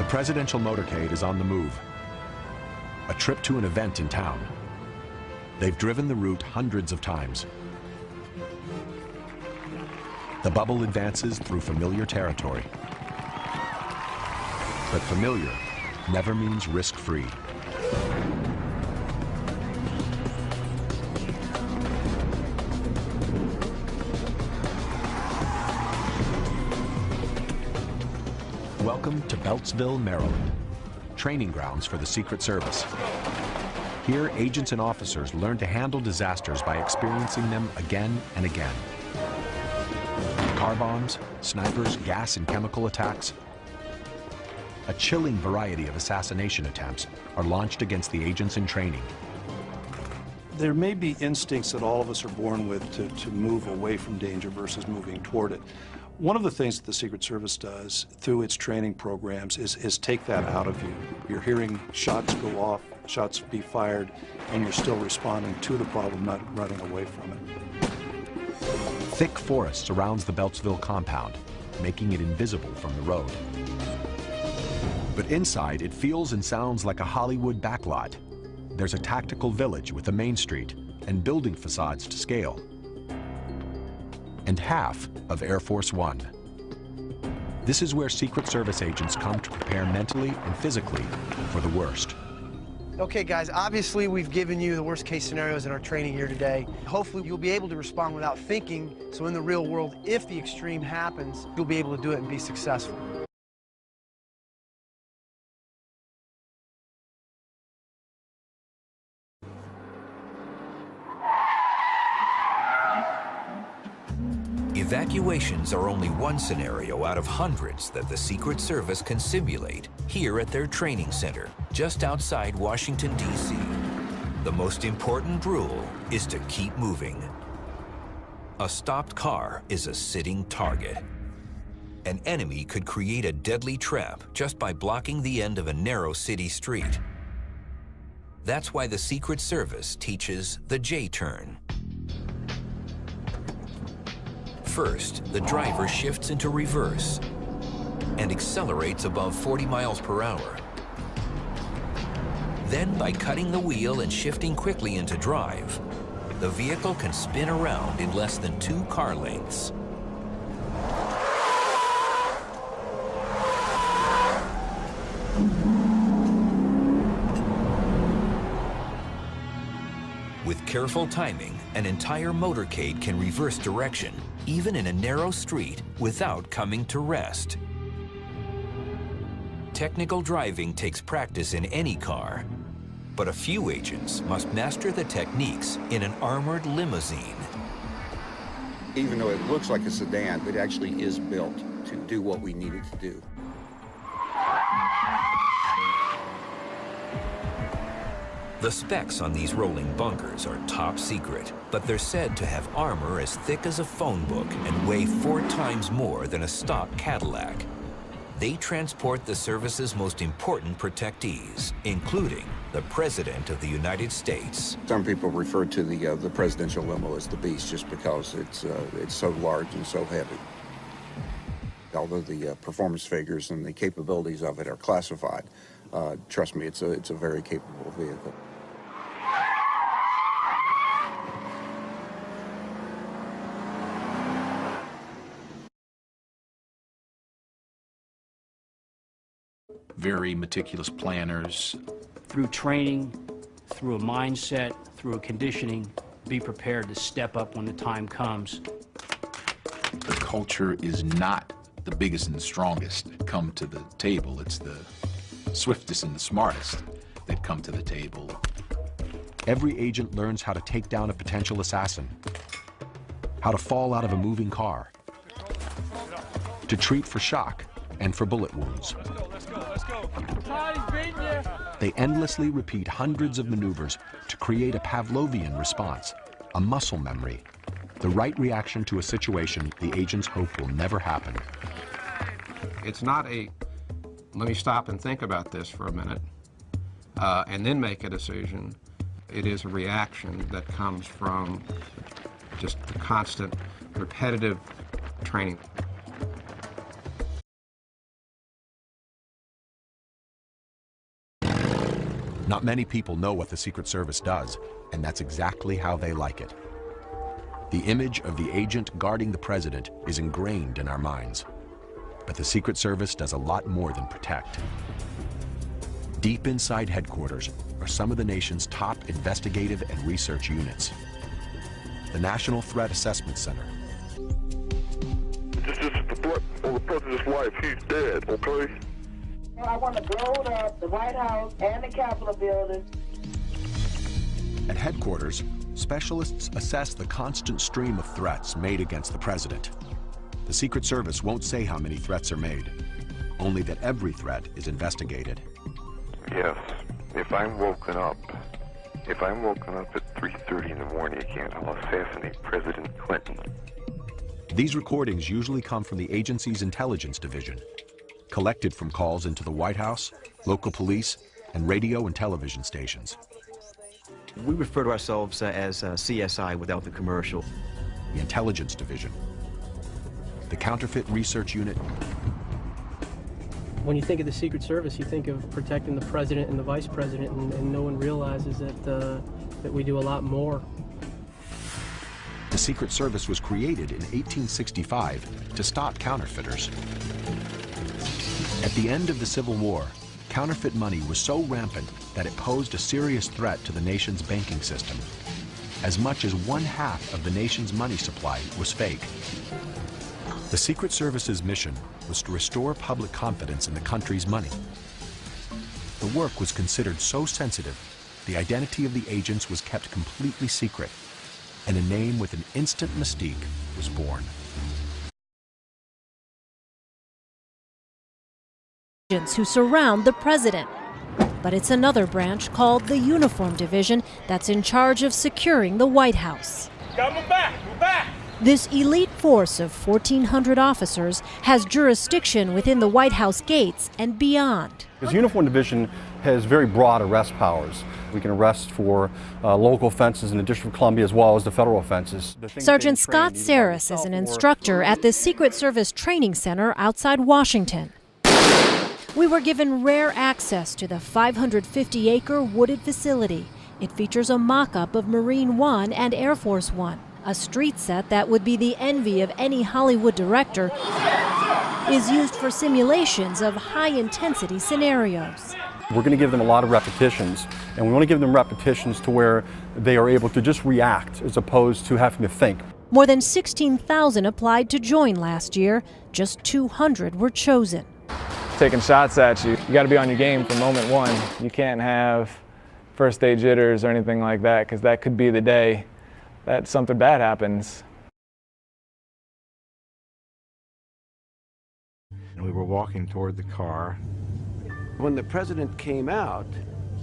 presidential motorcade is on the move. A trip to an event in town. They've driven the route hundreds of times. The bubble advances through familiar territory. But familiar never means risk-free. Welcome to Beltsville, Maryland, training grounds for the Secret Service. Here, agents and officers learn to handle disasters by experiencing them again and again. Car bombs, snipers, gas and chemical attacks. A chilling variety of assassination attempts are launched against the agents in training. There may be instincts that all of us are born with to move away from danger versus moving toward it. One of the things that the Secret Service does through its training programs is take that out of you. You're hearing shots go off, shots be fired, and you're still responding to the problem, not running away from it. Thick forest surrounds the Beltsville compound, making it invisible from the road. But inside, it feels and sounds like a Hollywood backlot. There's a tactical village with a main street and building facades to scale. And half of Air Force One. This is where Secret Service agents come to prepare mentally and physically for the worst. Okay, guys, obviously we've given you the worst case scenarios in our training here today. Hopefully you'll be able to respond without thinking, so in the real world, if the extreme happens, you'll be able to do it and be successful. Evacuations are only one scenario out of hundreds that the Secret Service can simulate here at their training center, just outside Washington, D.C. The most important rule is to keep moving. A stopped car is a sitting target. An enemy could create a deadly trap just by blocking the end of a narrow city street. That's why the Secret Service teaches the J-turn. First, the driver shifts into reverse and accelerates above 40 miles per hour. Then, by cutting the wheel and shifting quickly into drive, the vehicle can spin around in less than 2 car lengths. With careful timing, an entire motorcade can reverse direction, even in a narrow street, without coming to rest. Technical driving takes practice in any car, but a few agents must master the techniques in an armored limousine. Even though it looks like a sedan, it actually is built to do what we need it to do. The specs on these rolling bunkers are top secret, but they're said to have armor as thick as a phone book and weigh 4 times more than a stock Cadillac. They transport the service's most important protectees, including the President of the United States. Some people refer to the presidential limo as the beast just because it's so large and so heavy. Although the performance figures and the capabilities of it are classified, trust me, it's a very capable vehicle. Very meticulous planners. Through training, through a mindset, through a conditioning, be prepared to step up when the time comes. The culture is not the biggest and the strongest that come to the table. It's the swiftest and the smartest that come to the table. Every agent learns how to take down a potential assassin, how to fall out of a moving car, to treat for shock and for bullet wounds. They endlessly repeat hundreds of maneuvers to create a Pavlovian response, a muscle memory, the right reaction to a situation the agents hope will never happen. It's not a, let me stop and think about this for a minute, and then make a decision. It is a reaction that comes from just the constant, repetitive training. Not many people know what the Secret Service does, and that's exactly how they like it. The image of the agent guarding the president is ingrained in our minds. But the Secret Service does a lot more than protect. Deep inside headquarters are some of the nation's top investigative and research units. The National Threat Assessment Center. This is the threat on the president's life. He's dead, okay? I want to blow up the White House and the Capitol building. At headquarters, specialists assess the constant stream of threats made against the president. The Secret Service won't say how many threats are made, only that every threat is investigated. Yes, if I'm woken up at 3:30 in the morning again, I'll assassinate President Clinton. These recordings usually come from the agency's intelligence division, collected from calls into the White House, local police, and radio and television stations. We refer to ourselves as CSI without the commercial. The intelligence division, the counterfeit research unit. When you think of the Secret Service, you think of protecting the president and the vice president, and no one realizes that we do a lot more. The Secret Service was created in 1865 to stop counterfeiters. At the end of the Civil War, counterfeit money was so rampant that it posed a serious threat to the nation's banking system. As much as 1/2 of the nation's money supply was fake. The Secret Service's mission was to restore public confidence in the country's money. The work was considered so sensitive, the identity of the agents was kept completely secret, and a name with an instant mystique was born. Agents who surround the president. But it's another branch called the Uniform Division that's in charge of securing the White House. We're back! This elite force of 1,400 officers has jurisdiction within the White House gates and beyond. The Uniform Division has very broad arrest powers. We can arrest for local offenses in the District of Columbia as well as the federal offenses. Sergeant Scott Saris is an instructor at the Secret Service Training Center outside Washington. We were given rare access to the 550-acre wooded facility. It features a mock-up of Marine One and Air Force One. A street set that would be the envy of any Hollywood director is used for simulations of high-intensity scenarios. We're going to give them a lot of repetitions, and we want to give them repetitions to where they are able to just react as opposed to having to think. More than 16,000 applied to join last year. Just 200 were chosen. Taking shots at you, you got to be on your game from moment one. You can't have first day jitters or anything like that, because that could be the day that something bad happens. We were walking toward the car. When the president came out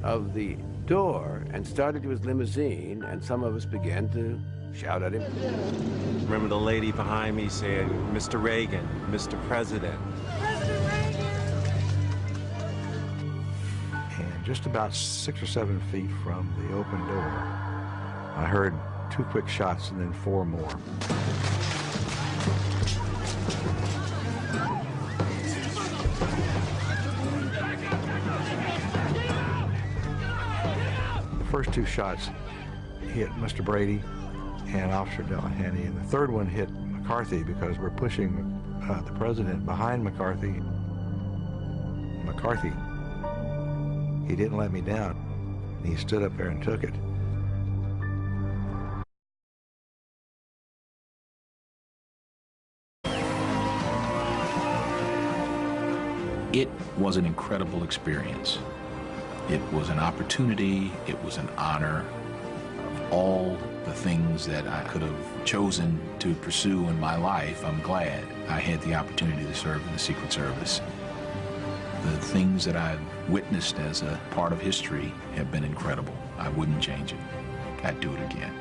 of the door and started to his limousine, and some of us began to shout at him. Remember the lady behind me saying, "Mr. Reagan, Mr. President." And just about 6 or 7 feet from the open door, I heard 2 quick shots and then 4 more. The first 2 shots hit Mr. Brady and Officer Delahanty, and the third one hit McCarthy because we're pushing the president behind McCarthy. McCarthy, he didn't let me down. He stood up there and took it. It was an incredible experience. It was an opportunity, it was an honor. Of all the things that I could have chosen to pursue in my life, I'm glad I had the opportunity to serve in the Secret Service. The things that I've witnessed as a part of history have been incredible. I wouldn't change it. I'd do it again.